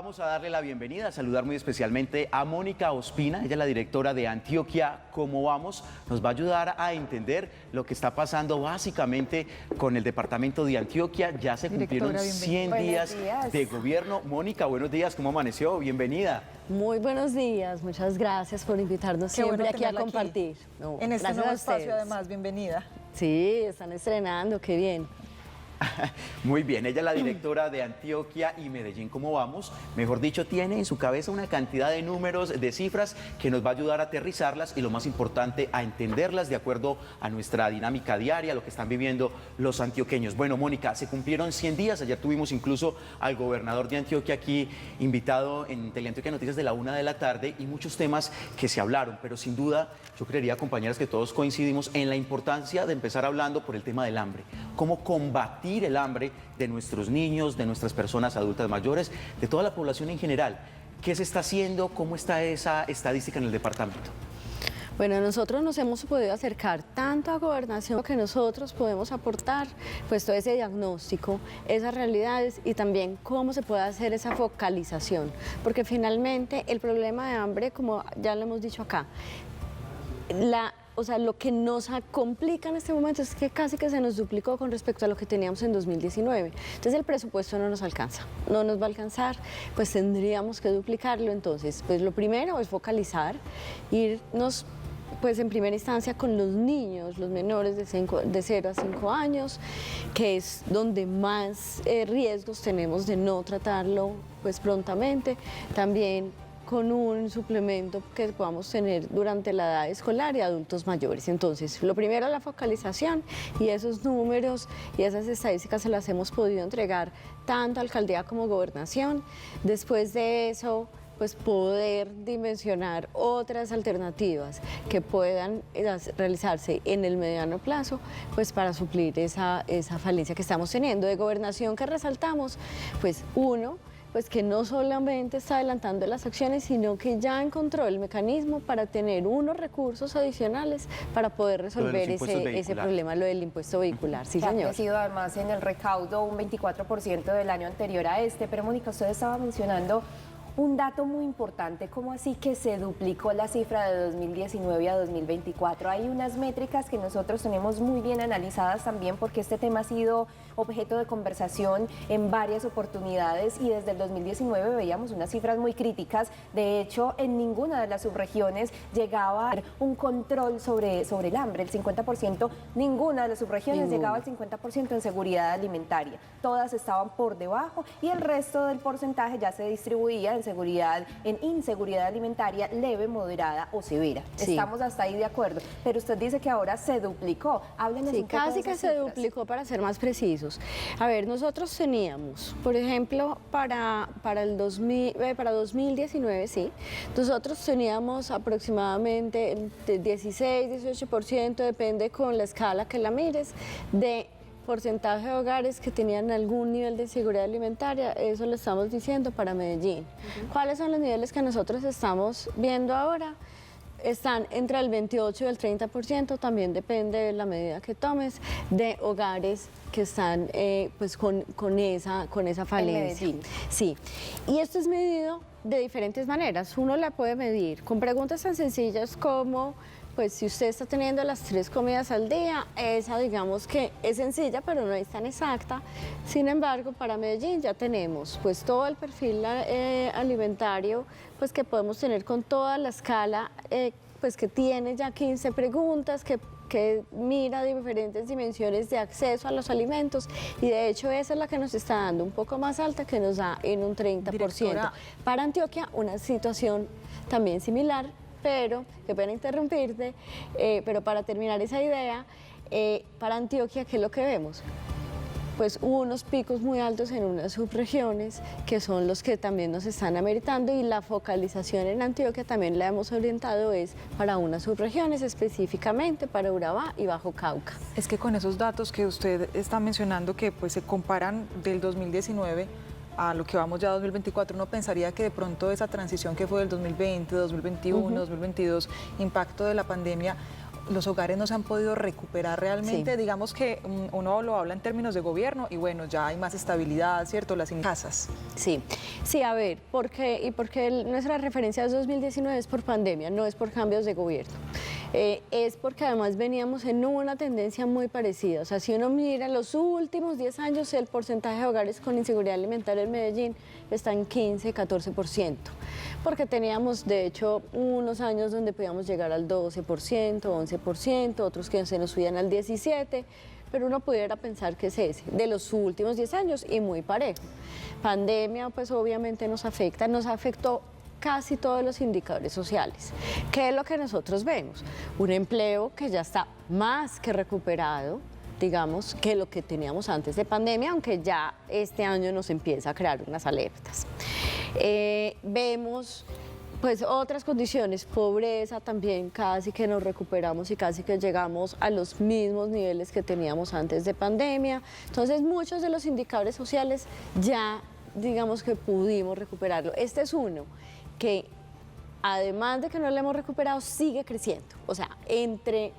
Vamos a darle la bienvenida, a saludar muy especialmente a Mónica Ospina, ella es la directora de Antioquia Cómo Vamos, nos va a ayudar a entender lo que está pasando básicamente con el departamento de Antioquia. Ya se cumplieron 100 días de gobierno. Mónica, buenos días, ¿cómo amaneció? Bienvenida. Muy buenos días, muchas gracias por invitarnos siempre aquí a compartir. No, en este nuevo espacio además, bienvenida. Sí, están estrenando, qué bien. Muy bien, ella es la directora de Antioquia y Medellín Cómo Vamos. Mejor dicho, tiene en su cabeza una cantidad de números, de cifras que nos va a ayudar a aterrizarlas y lo más importante, a entenderlas de acuerdo a nuestra dinámica diaria, lo que están viviendo los antioqueños. Bueno, Mónica, se cumplieron 100 días, ayer tuvimos incluso al gobernador de Antioquia aquí invitado en Teleantioquia Noticias de la 1 de la tarde y muchos temas que se hablaron, pero sin duda yo creería, compañeras, que todos coincidimos en la importancia de empezar hablando por el tema del hambre, cómo combatir el hambre de nuestros niños, de nuestras personas adultas mayores, de toda la población en general. ¿Qué se está haciendo? ¿Cómo está esa estadística en el departamento? Bueno, nosotros nos hemos podido acercar tanto a Gobernación que nosotros podemos aportar pues todo ese diagnóstico, esas realidades y también cómo se puede hacer esa focalización, porque finalmente el problema de hambre, como ya lo hemos dicho acá, lo que nos complica en este momento es que casi que se nos duplicó con respecto a lo que teníamos en 2019. Entonces el presupuesto no nos alcanza, no nos va a alcanzar, pues tendríamos que duplicarlo. Entonces, pues lo primero es focalizar, irnos pues en primera instancia con los niños, los menores de 0 a 5 años, que es donde más riesgos tenemos de no tratarlo pues prontamente. También con un suplemento que podamos tener durante la edad escolar y adultos mayores. Entonces, lo primero, la focalización, y esos números y esas estadísticas se las hemos podido entregar tanto a alcaldía como gobernación. Después de eso, pues poder dimensionar otras alternativas que puedan realizarse en el mediano plazo, pues para suplir esa falencia que estamos teniendo. De gobernación que resaltamos, pues uno, pues que no solamente está adelantando las acciones, sino que ya encontró el mecanismo para tener unos recursos adicionales para poder resolver ese problema, lo del impuesto vehicular. Sí, señor. Ha crecido además en el recaudo un 24% del año anterior a este, pero Mónica, usted estaba mencionando un dato muy importante, ¿cómo así que se duplicó la cifra de 2019 a 2024? Hay unas métricas que nosotros tenemos muy bien analizadas también porque este tema ha sido objeto de conversación en varias oportunidades y desde el 2019 veíamos unas cifras muy críticas. De hecho, en ninguna de las subregiones llegaba a haber un control sobre el hambre, el 50%, ninguna de las subregiones llegaba al 50% en seguridad alimentaria. Todas estaban por debajo y el resto del porcentaje ya se distribuía en inseguridad alimentaria leve, moderada o severa. Sí. Estamos hasta ahí de acuerdo, pero usted dice que ahora se duplicó. Háblenos un poco de esas casi que se duplicó, para ser más precisos. A ver, nosotros teníamos, por ejemplo, para 2019, sí, nosotros teníamos aproximadamente el 16-18%, depende con la escala que la mires, de porcentaje de hogares que tenían algún nivel de seguridad alimentaria. Eso lo estamos diciendo para Medellín. ¿Cuáles son los niveles que nosotros estamos viendo ahora? Están entre el 28 y el 30%, también depende de la medida que tomes, de hogares que están pues con esa falencia. Sí, y esto es medido de diferentes maneras. Uno la puede medir con preguntas tan sencillas como, pues si usted está teniendo las 3 comidas al día, esa digamos que es sencilla, pero no es tan exacta. Sin embargo, para Medellín ya tenemos pues todo el perfil alimentario pues que podemos tener con toda la escala, pues que tiene ya 15 preguntas, que mira diferentes dimensiones de acceso a los alimentos y de hecho esa es la que nos está dando un poco más alta, que nos da en un 30%. Directora. Para Antioquia una situación también similar, pero, qué pena interrumpirte, pero para terminar esa idea, para Antioquia, ¿qué es lo que vemos? Pues hubo unos picos muy altos en unas subregiones que son los que también nos están ameritando y la focalización en Antioquia también la hemos orientado es para unas subregiones, específicamente para Urabá y Bajo Cauca. Es que con esos datos que usted está mencionando que pues se comparan del 2019 a lo que vamos ya a 2024, uno pensaría que de pronto esa transición que fue del 2020, 2021, 2022, impacto de la pandemia, los hogares no se han podido recuperar realmente. Sí. Digamos que uno lo habla en términos de gobierno y bueno, ya hay más estabilidad, ¿cierto? Las casas. Sí, Sí, a ver, porque nuestra referencia es 2019 es por pandemia, no es por cambios de gobierno. Es porque además veníamos en una tendencia muy parecida. O sea, si uno mira los últimos 10 años, el porcentaje de hogares con inseguridad alimentaria en Medellín está en 15, 14%. Porque teníamos, de hecho, unos años donde podíamos llegar al 12%, 11%, otros que se nos subían al 17%, pero uno pudiera pensar que es ese, de los últimos 10 años y muy parejo. Pandemia, pues obviamente nos afectó casi todos los indicadores sociales. ¿Qué es lo que nosotros vemos? Un empleo que ya está más que recuperado, digamos, que lo que teníamos antes de pandemia, aunque ya este año nos empieza a crear unas alertas. Vemos pues otras condiciones, pobreza también, casi que nos recuperamos y casi que llegamos a los mismos niveles que teníamos antes de pandemia. Entonces muchos de los indicadores sociales ya digamos que pudimos recuperarlo. Este es uno que además de que no lo hemos recuperado, sigue creciendo. O sea, entre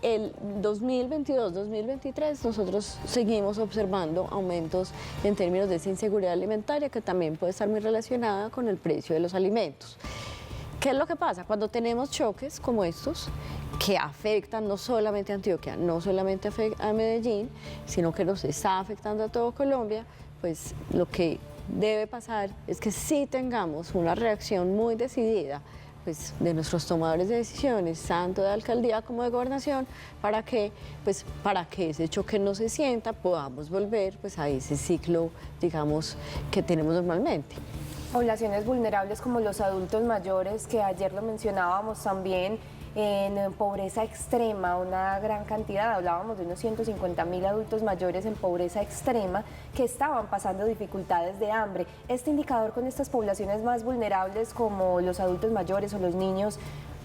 el 2022-2023 nosotros seguimos observando aumentos en términos de esa inseguridad alimentaria que también puede estar muy relacionada con el precio de los alimentos. ¿Qué es lo que pasa? Cuando tenemos choques como estos, que afectan no solamente a Antioquia, no solamente a Medellín, sino que nos está afectando a todo Colombia, pues lo que debe pasar es que sí tengamos una reacción muy decidida pues, de nuestros tomadores de decisiones, tanto de alcaldía como de gobernación, para que ese choque no se sienta, podamos volver pues, a ese ciclo, digamos, que tenemos normalmente. Poblaciones vulnerables como los adultos mayores, que ayer lo mencionábamos también, en pobreza extrema, una gran cantidad, hablábamos de unos 150.000 adultos mayores en pobreza extrema que estaban pasando dificultades de hambre. ¿Este indicador con estas poblaciones más vulnerables como los adultos mayores o los niños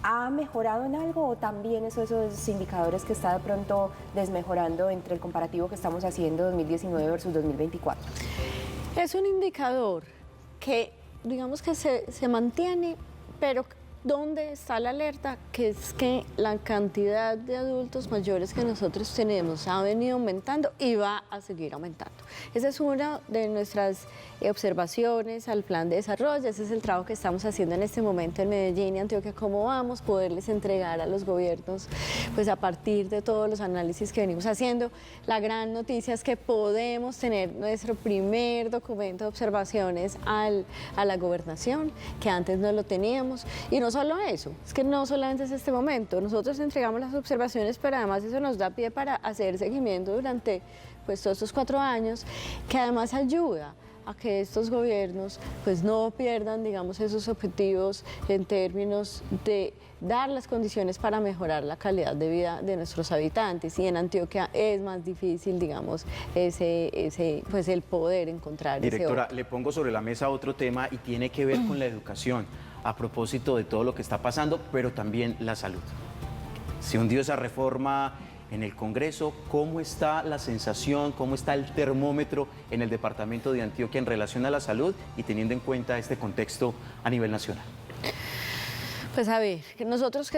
ha mejorado en algo o también esos indicadores que está de pronto desmejorando entre el comparativo que estamos haciendo 2019 versus 2024? Es un indicador que digamos que se mantiene, pero ¿dónde está la alerta? Que es que la cantidad de adultos mayores que nosotros tenemos ha venido aumentando y va a seguir aumentando. Esa es una de nuestras observaciones al plan de desarrollo, ese es el trabajo que estamos haciendo en este momento en Medellín y Antioquia, cómo vamos a poderles entregar a los gobiernos, pues a partir de todos los análisis que venimos haciendo. La gran noticia es que podemos tener nuestro primer documento de observaciones a la gobernación, que antes no lo teníamos, y no solo eso, es que no solamente es este momento, nosotros entregamos las observaciones, pero además eso nos da pie para hacer seguimiento durante pues, todos estos 4 años, que además ayuda a que estos gobiernos pues no pierdan, digamos, esos objetivos en términos de dar las condiciones para mejorar la calidad de vida de nuestros habitantes. Y en Antioquia es más difícil, digamos, pues el poder encontrar Directora, le pongo sobre la mesa otro tema y tiene que ver con la educación, a propósito de todo lo que está pasando, pero también la salud. Se hundió esa reforma en el Congreso. ¿Cómo está la sensación, cómo está el termómetro en el departamento de Antioquia en relación a la salud y teniendo en cuenta este contexto a nivel nacional? Pues a ver, nosotros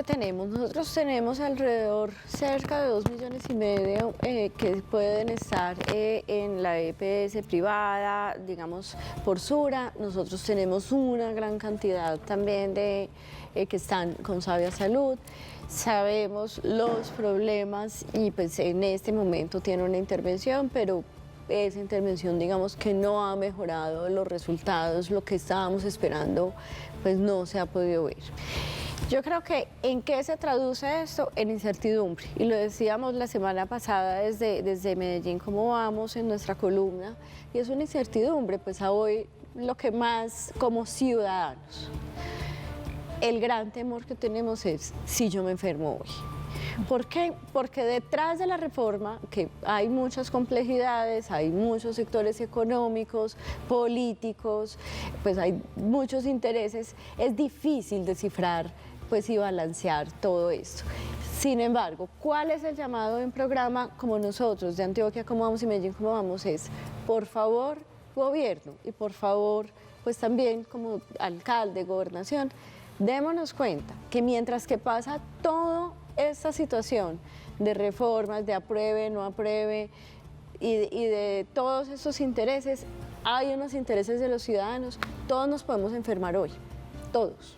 tenemos alrededor cerca de 2,5 millones que pueden estar en la EPS privada, digamos por Sura. Nosotros tenemos una gran cantidad también de que están con Sabia Salud. Sabemos los problemas y pues en este momento tiene una intervención, pero esa intervención digamos que no ha mejorado los resultados, lo que estábamos esperando pues no se ha podido ver. Yo creo que ¿en qué se traduce esto? En incertidumbre, y lo decíamos la semana pasada desde Medellín, cómo vamos en nuestra columna, y es una incertidumbre pues a hoy lo que más como ciudadanos. El gran temor que tenemos es si yo me enfermo hoy. ¿Por qué? Porque detrás de la reforma, que hay muchas complejidades, hay muchos sectores económicos, políticos, pues hay muchos intereses, es difícil descifrar pues, y balancear todo esto. Sin embargo, ¿cuál es el llamado en programa como nosotros de Antioquia, cómo vamos y Medellín, cómo vamos? Es, por favor, gobierno, y por favor, pues también como alcalde, gobernación, démonos cuenta que mientras que pasa toda esta situación de reformas, de apruebe, no apruebe y de todos estos intereses, hay unos intereses de los ciudadanos, todos nos podemos enfermar hoy, todos.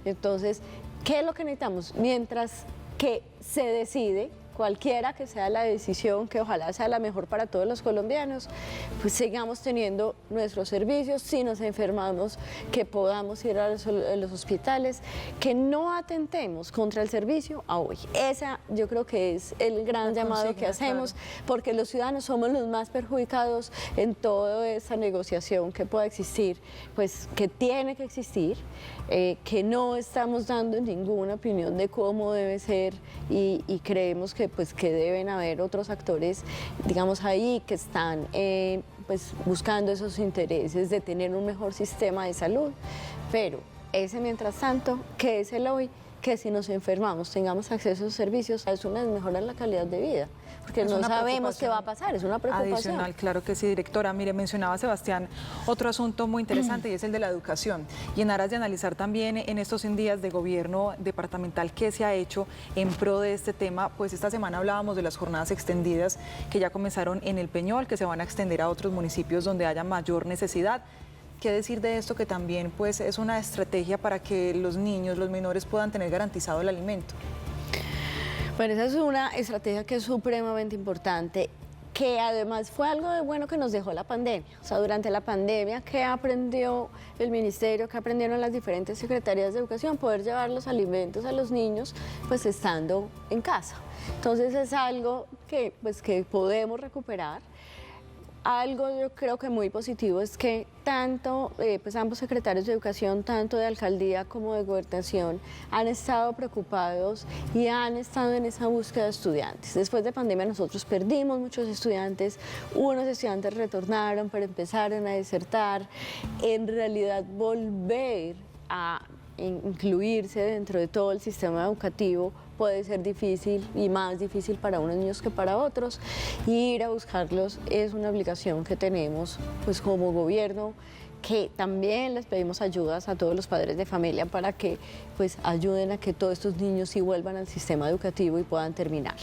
Entonces, ¿qué es lo que necesitamos? Mientras que se decide, cualquiera que sea la decisión, que ojalá sea la mejor para todos los colombianos, pues sigamos teniendo nuestros servicios, si nos enfermamos, que podamos ir a los hospitales, que no atentemos contra el servicio a hoy. Esa yo creo que es el gran llamado que hacemos, porque los ciudadanos somos los más perjudicados en toda esa negociación que pueda existir, pues que tiene que existir, que no estamos dando ninguna opinión de cómo debe ser y creemos que pues que deben haber otros actores, digamos, ahí que están pues buscando esos intereses de tener un mejor sistema de salud, pero ese mientras tanto, que es el hoy, que si nos enfermamos tengamos acceso a esos servicios, es una mejora en la calidad de vida, porque no sabemos qué va a pasar, es una preocupación. Adicional, claro que sí, directora. Mire, mencionaba Sebastián otro asunto muy interesante y es el de la educación. Y en aras de analizar también en estos 100 días de gobierno departamental qué se ha hecho en pro de este tema, pues esta semana hablábamos de las jornadas extendidas que ya comenzaron en El Peñol, que se van a extender a otros municipios donde haya mayor necesidad. ¿Qué decir de esto que también pues es una estrategia para que los niños, los menores puedan tener garantizado el alimento? Bueno, esa es una estrategia que es supremamente importante, que además fue algo de bueno que nos dejó la pandemia. O sea, durante la pandemia, ¿qué aprendió el ministerio, qué aprendieron las diferentes secretarías de educación? Poder llevar los alimentos a los niños pues estando en casa. Entonces es algo que, pues, que podemos recuperar. Algo yo creo que muy positivo es que tanto pues ambos secretarios de educación, tanto de alcaldía como de gobernación, han estado preocupados y han estado en esa búsqueda de estudiantes. Después de pandemia nosotros perdimos muchos estudiantes, unos estudiantes retornaron, pero empezaron a desertar. En realidad volver a incluirse dentro de todo el sistema educativo puede ser difícil y más difícil para unos niños que para otros, y ir a buscarlos es una obligación que tenemos pues como gobierno, que también les pedimos ayudas a todos los padres de familia para que pues ayuden a que todos estos niños sí vuelvan al sistema educativo y puedan terminar.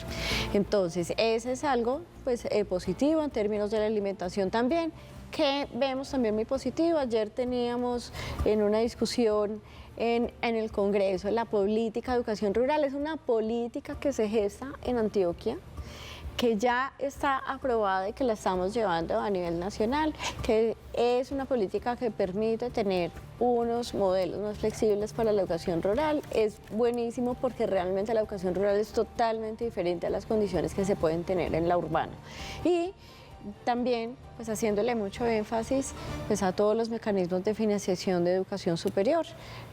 Entonces ese es algo pues positivo en términos de la alimentación también, que vemos también muy positivo. Ayer teníamos en una discusión en el Congreso la política de educación rural. Es una política que se gesta en Antioquia, que ya está aprobada y que la estamos llevando a nivel nacional, que es una política que permite tener unos modelos más flexibles para la educación rural. Es buenísimo porque realmente la educación rural es totalmente diferente a las condiciones que se pueden tener en la urbana. Y también pues haciéndole mucho énfasis pues a todos los mecanismos de financiación de educación superior,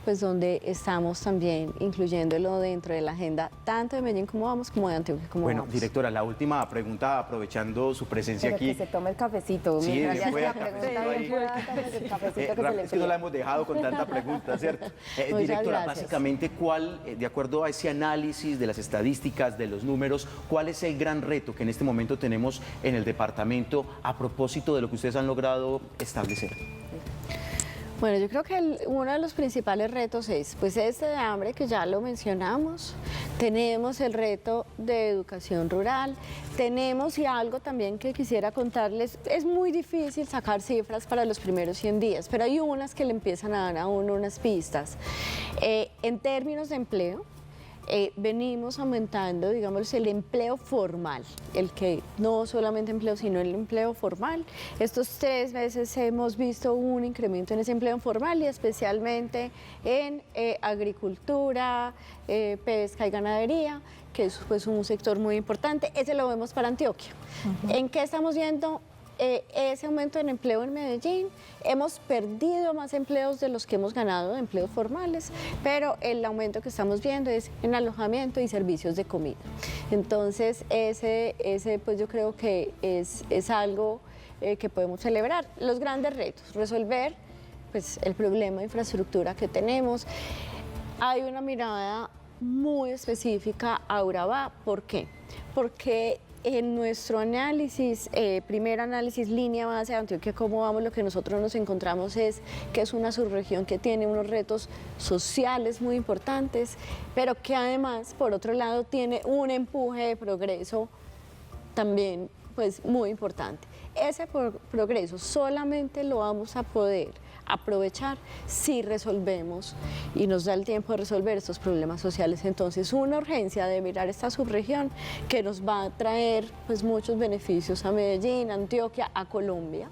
pues donde estamos también incluyéndolo dentro de la agenda tanto de Medellín como vamos, como de Antioquia como Bueno, vamos. directora, la última pregunta, aprovechando su presencia Pero aquí. que se tome el cafecito. Sí, mientras ya después se la el pregunta cafecito bien ahí. pueda tomar el cafecito que se le Es que no la enfría. hemos dejado con tanta pregunta, ¿cierto? Muchas Directora, gracias. básicamente, ¿cuál, de acuerdo a ese análisis de las estadísticas, de los números, cuál es el gran reto que en este momento tenemos en el departamento a propósito de lo que ustedes han logrado establecer? Bueno, yo creo que uno de los principales retos es pues este de hambre, que ya lo mencionamos. Tenemos el reto de educación rural, tenemos, y algo también que quisiera contarles, es muy difícil sacar cifras para los primeros 100 días, pero hay unas que le empiezan a dar a uno unas pistas. En términos de empleo, venimos aumentando, digamos, el empleo formal, el que no solamente empleo, sino el empleo formal. Estos 3 meses hemos visto un incremento en ese empleo formal y especialmente en agricultura, pesca y ganadería, que es pues un sector muy importante. Ese lo vemos para Antioquia. ¿En qué estamos viendo ese aumento en empleo en Medellín? Hemos perdido más empleos de los que hemos ganado, empleos formales, pero el aumento que estamos viendo es en alojamiento y servicios de comida. Entonces, ese pues yo creo que es algo que podemos celebrar. Los grandes retos, resolver pues el problema de infraestructura que tenemos. Hay una mirada muy específica a Urabá. ¿Por qué? Porque en nuestro análisis, primer análisis, línea base de Antioquia, cómo vamos, lo que nosotros nos encontramos es que es una subregión que tiene unos retos sociales muy importantes, pero que además, por otro lado, tiene un empuje de progreso también pues muy importante. Ese progreso solamente lo vamos a poder aprovechar si resolvemos y nos da el tiempo de resolver estos problemas sociales. Entonces, una urgencia de mirar esta subregión que nos va a traer pues muchos beneficios a Medellín, a Antioquia, a Colombia.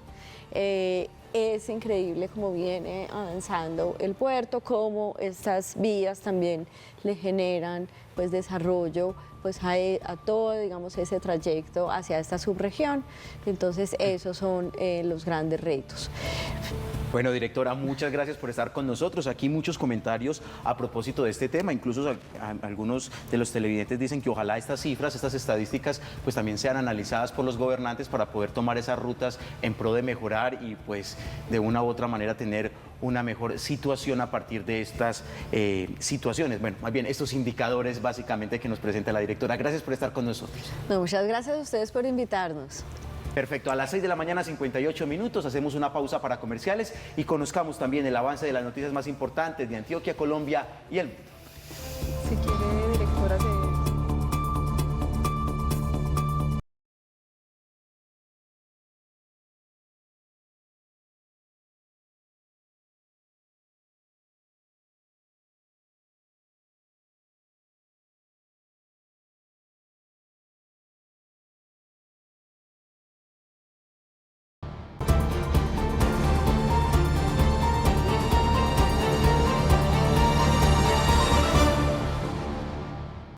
Es increíble cómo viene avanzando el puerto, cómo estas vías también le generan pues desarrollo pues a todo, digamos, ese trayecto hacia esta subregión. Entonces, esos son los grandes retos. Bueno, directora, muchas gracias por estar con nosotros. Aquí muchos comentarios a propósito de este tema. Incluso algunos de los televidentes dicen que ojalá estas cifras, estas estadísticas, pues también sean analizadas por los gobernantes para poder tomar esas rutas en pro de mejorar y pues de una u otra manera tener una mejor situación a partir de estas situaciones. Bueno, más bien estos indicadores básicamente que nos presenta la directora. Gracias por estar con nosotros. No, muchas gracias a ustedes por invitarnos. Perfecto, a las 6 de la mañana, 58 minutos, hacemos una pausa para comerciales y conozcamos también el avance de las noticias más importantes de Antioquia, Colombia y el mundo.